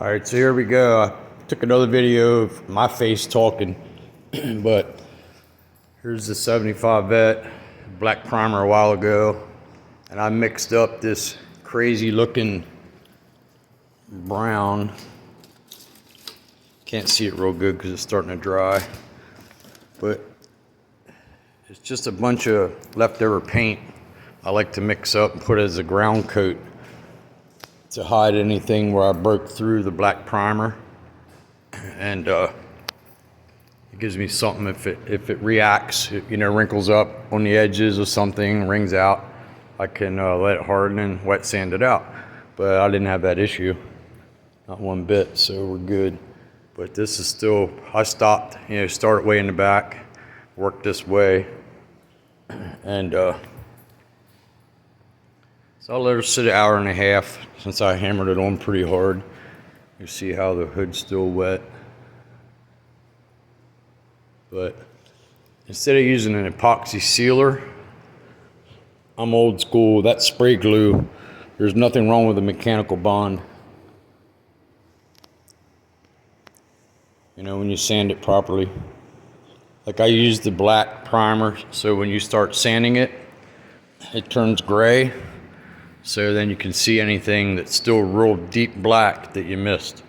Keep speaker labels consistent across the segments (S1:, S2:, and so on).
S1: All right, so here we go. I took another video of my face talking, but here's the 75 Vet black primer a while ago, and I mixed up this crazy looking brown. Can't see it real good because it's starting to dry, but it's just a bunch of leftover paint I like to mix up and put as a ground coat to hide anything where I broke through the black primer, and it gives me something if it reacts, wrinkles up on the edges or something, rings out, I can let it harden and wet sand it out. But I didn't have that issue, not one bit, so we're good. But this is still, I stopped, start way in the back, work this way, and so I'll let her sit an hour and a half since I hammered it on pretty hard. You see how the hood's still wet. But instead of using an epoxy sealer, I'm old school. That spray glue, there's nothing wrong with a mechanical bond. When you sand it properly. Like I use the black primer, so when you start sanding it, it turns gray. So then you can see anything that's still real deep black that you missed.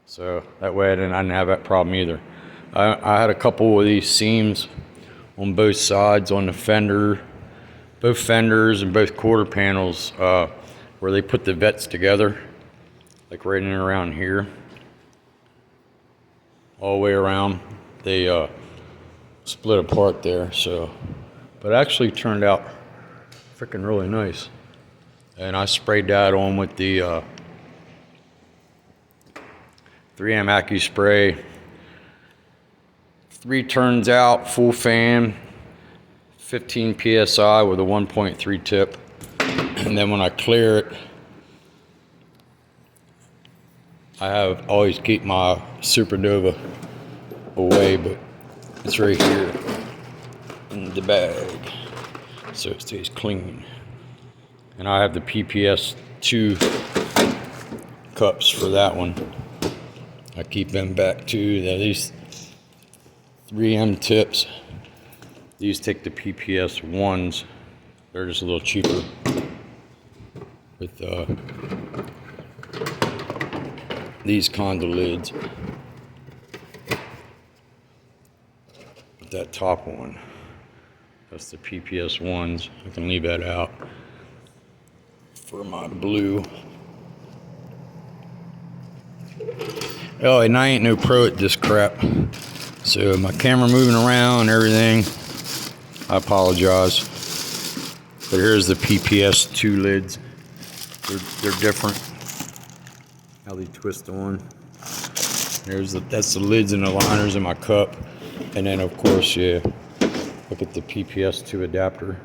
S1: So that way I didn't have that problem either. I had a couple of these seams on both sides on the fender, both fenders and both quarter panels, where they put the vets together, like right in and around here. All the way around, they split apart there. So, but it actually turned out freaking really nice. And I sprayed that on with the 3M AccuSpray. 3 turns out, full fan, 15 PSI with a 1.3 tip. And then when I clear it, I always keep my Supernova away, but it's right here in the bag, so it stays clean. And I have the PPS 2 cups for that one. I keep them back too. Now these 3M tips, these take the PPS 1s. They're just a little cheaper with these kinds of lids. But that top one, that's the PPS 1s. I can leave that out for my blue. Oh, and I ain't no pro at this crap. So my camera moving around and everything, I apologize. But here's the PPS 2 lids. They're different. How they twist on. That's the lids and the liners in my cup. And then of course, yeah, look at the PPS 2 adapter.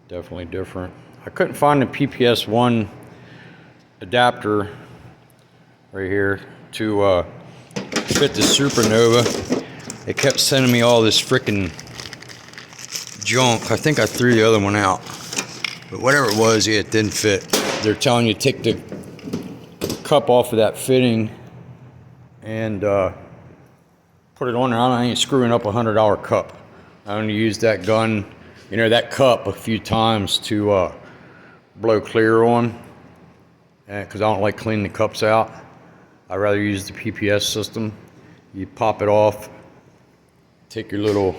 S1: Definitely different. I couldn't find the PPS 1 adapter right here to fit the Supernova. They kept sending me all this freaking junk. I think I threw the other one out. But whatever it was, yeah, it didn't fit. They're telling you to take the cup off of that fitting and put it on there. I ain't screwing up $100 cup. I only used that gun, that cup a few times to blow clear on, because I don't like cleaning the cups out. I'd rather use the PPS system. You pop it off, take your little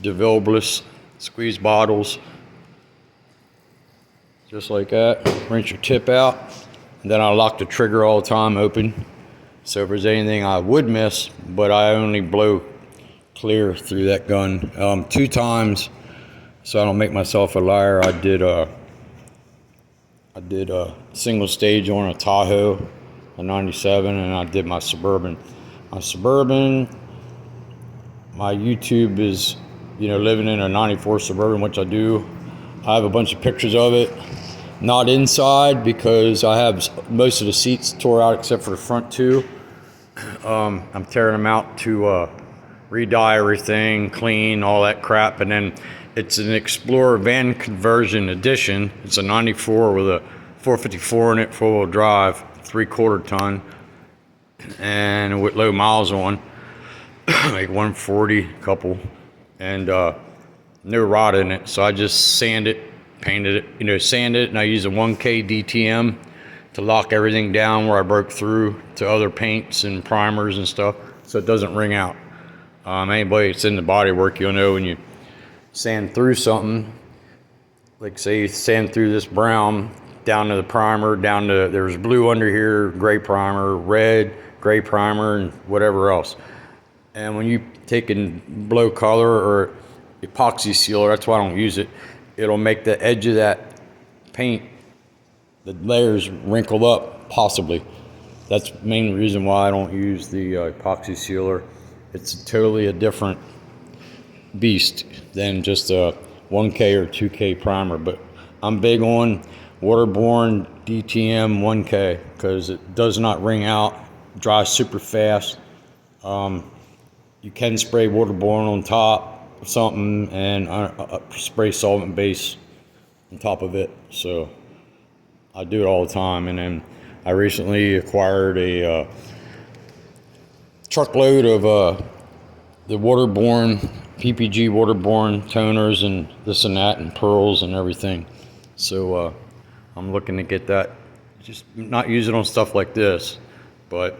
S1: DeVilbiss squeeze bottles, just like that, rinse your tip out, and then I lock the trigger all the time open. So if there's anything I would miss, but I only blow clear through that gun 2 times, so I don't make myself a liar. I did a single stage on a Tahoe, a 97, and I did my Suburban. My Suburban, my YouTube is, living in a 94 Suburban, which I do. I have a bunch of pictures of it. Not inside because I have most of the seats tore out except for the front 2. I'm tearing them out to re-dye everything, clean, all that crap, and then it's an Explorer van conversion edition. It's a 94 with a 454 in it, 4-wheel drive, 3/4 ton, and with low miles on, like 140 couple, and no rot in it. So I just sand it, painted it, sand it, and I use a 1K DTM to lock everything down where I broke through to other paints and primers and stuff, so it doesn't ring out. Anybody that's in the body work, you'll know when you sand through something, like say you sand through this brown down to the primer, down to, there's blue under here, gray primer, red, gray primer, and whatever else. And when you take and blow color or epoxy sealer, that's why I don't use it, it'll make the edge of that paint, the layers wrinkle up, possibly. That's the main reason why I don't use the epoxy sealer. It's totally a different beast than just a 1K or 2K primer. But I'm big on waterborne DTM 1K because it does not ring out, dries super fast. You can spray waterborne on top of something and spray solvent base on top of it. So I do it all the time. And then I recently acquired a truckload of the waterborne, PPG waterborne toners and this and that and pearls and everything. So I'm looking to get that, just not use it on stuff like this, but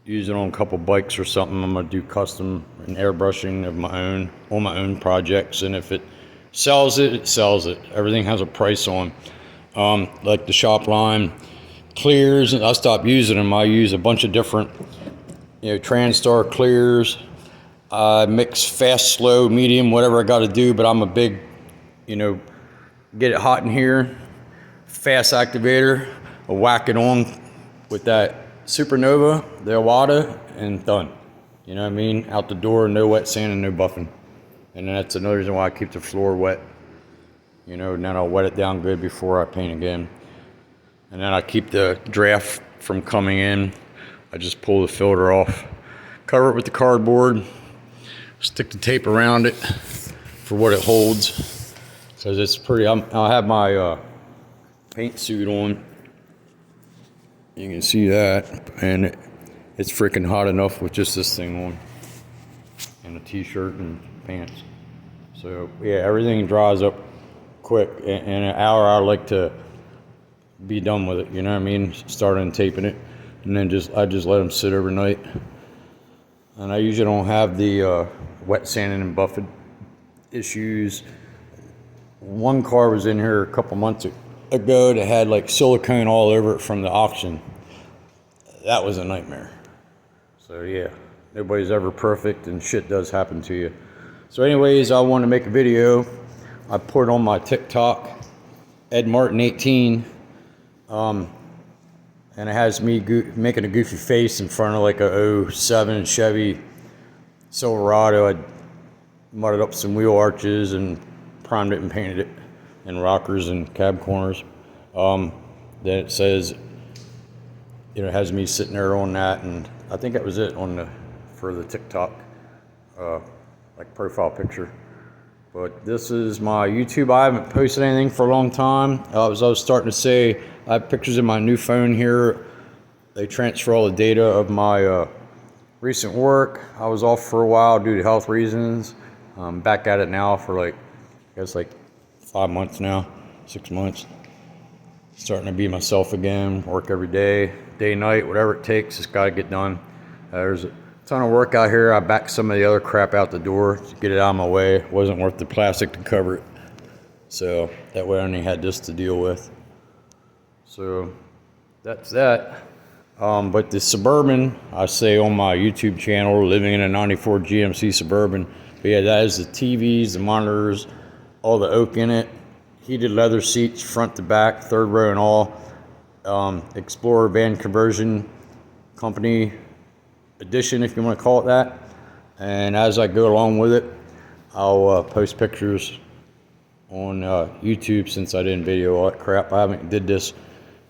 S1: use it on a couple bikes or something. I'm gonna do custom and airbrushing of my own, on my own projects, and if it sells it, it sells it. Everything has a price on. Like the shop line clears, and I stopped using them. I use a bunch of different, TranStar clears. Mix fast, slow, medium, whatever I got to do. But I'm a big, get it hot in here, fast activator. I'll whack it on with that Supernova, the Iwata, and done. You know what I mean? Out the door, no wet sand and no buffing. And that's another reason why I keep the floor wet. And then I'll wet it down good before I paint again. And then I keep the draft from coming in. I just pull the filter off, cover it with the cardboard, stick the tape around it for what it holds. Because it's pretty, I'll have my paint suit on. You can see that. And it's freaking hot enough with just this thing on. And a t-shirt and pants. So yeah, everything dries up quick. In an hour, I like to be done with it. You know what I mean? Starting taping it, and then I just let them sit overnight. And I usually don't have the wet sanding and buffing issues. One car was in here a couple months ago that had like silicone all over it from the auction. That was a nightmare. So yeah, nobody's ever perfect, and shit does happen to you. So anyways, I want to make a video. I put it on my TikTok, Ed Martin 18, and it has me making a goofy face in front of like a 07 Chevy Silverado. I mudded up some wheel arches and primed it and painted it, and rockers and cab corners. Then it says, it has me sitting there on that, and I think that was it for the TikTok like profile picture. But this is my YouTube. I haven't posted anything for a long time. As I was starting to say, I have pictures in my new phone here. They transfer all the data of my recent work. I was off for a while due to health reasons. I'm back at it now for like 5 months now, 6 months. Starting to be myself again, work every day, night, whatever it takes, it's gotta get done. There's a ton of work out here. I backed some of the other crap out the door to get it out of my way. It wasn't worth the plastic to cover it. So that way I only had this to deal with. So that's that. But the Suburban, I say on my YouTube channel, living in a 94 GMC Suburban. But yeah, that is the TVs, the monitors, all the oak in it, heated leather seats, front to back, third row and all. Explorer van conversion company edition, if you want to call it that. And as I go along with it, I'll post pictures on YouTube, since I didn't video all that crap. I haven't did this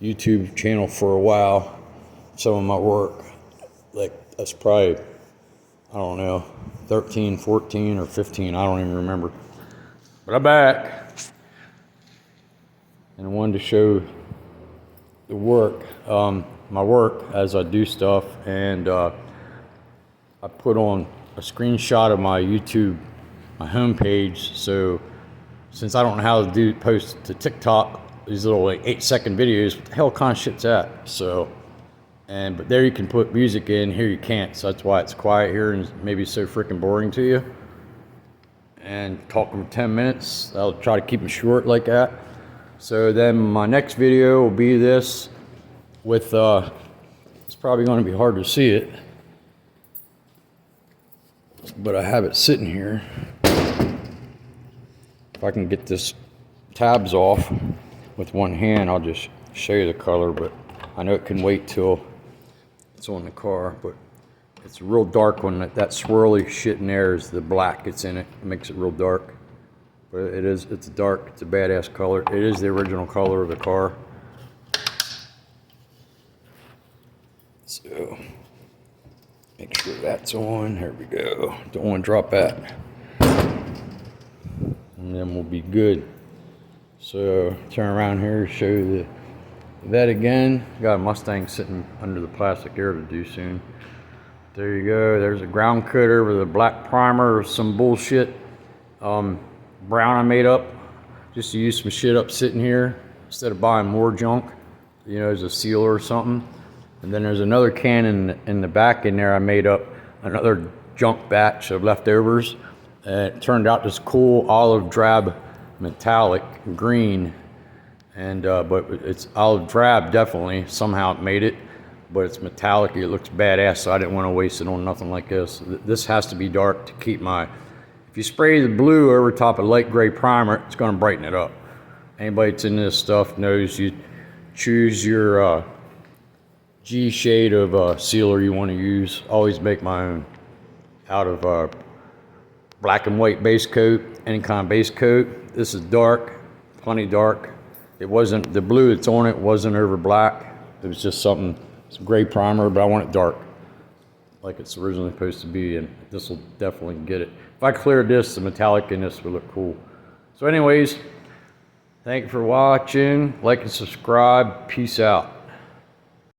S1: YouTube channel for a while. Some of my work, like that's probably, I don't know, 13, 14 or 15, I don't even remember. But I'm back, and I wanted to show work, my work as I do stuff, and I put on a screenshot of my YouTube, my homepage. So since I don't know how to post to TikTok these little like 8-second videos, what the hell kind of shit's that? So, but there you can put music in, here you can't. So that's why it's quiet here and maybe so freaking boring to you. And talking for 10 minutes, I'll try to keep them short like that. So then my next video will be this with, it's probably going to be hard to see it, but I have it sitting here. If I can get this tabs off with one hand, I'll just show you the color, but I know it can wait till it's on the car. But it's a real dark one. That swirly shit in there is the black that's in it. It makes it real dark. But it's dark. It's a badass color. It is the original color of the car. So make sure that's on. There we go. Don't want to drop that. And then we'll be good. So turn around here, show you that again. Got a Mustang sitting under the plastic air to do soon. There you go. There's a ground coater with a black primer or some bullshit brown I made up just to use some shit up sitting here instead of buying more junk, you know, as a sealer or something. And then there's another can in the back in there. I made up another junk batch of leftovers. It turned out this cool olive drab metallic green, and but it's olive drab definitely. Somehow it made it, but it's metallic. It looks badass, so I didn't want to waste it on nothing like this. This has to be dark to keep my. If you spray the blue over top of light gray primer, it's going to brighten it up. Anybody that's into this stuff knows you choose your G shade of sealer you want to use. Always make my own out of black and white base coat, any kind of base coat. This is dark, plenty dark. It wasn't, the blue that's on it wasn't over black. It was just some gray primer, but I want it dark, like it's originally supposed to be, and this will definitely get it. If I cleared this, the metallic in this would look cool. So anyways, thank you for watching. Like and subscribe. Peace out.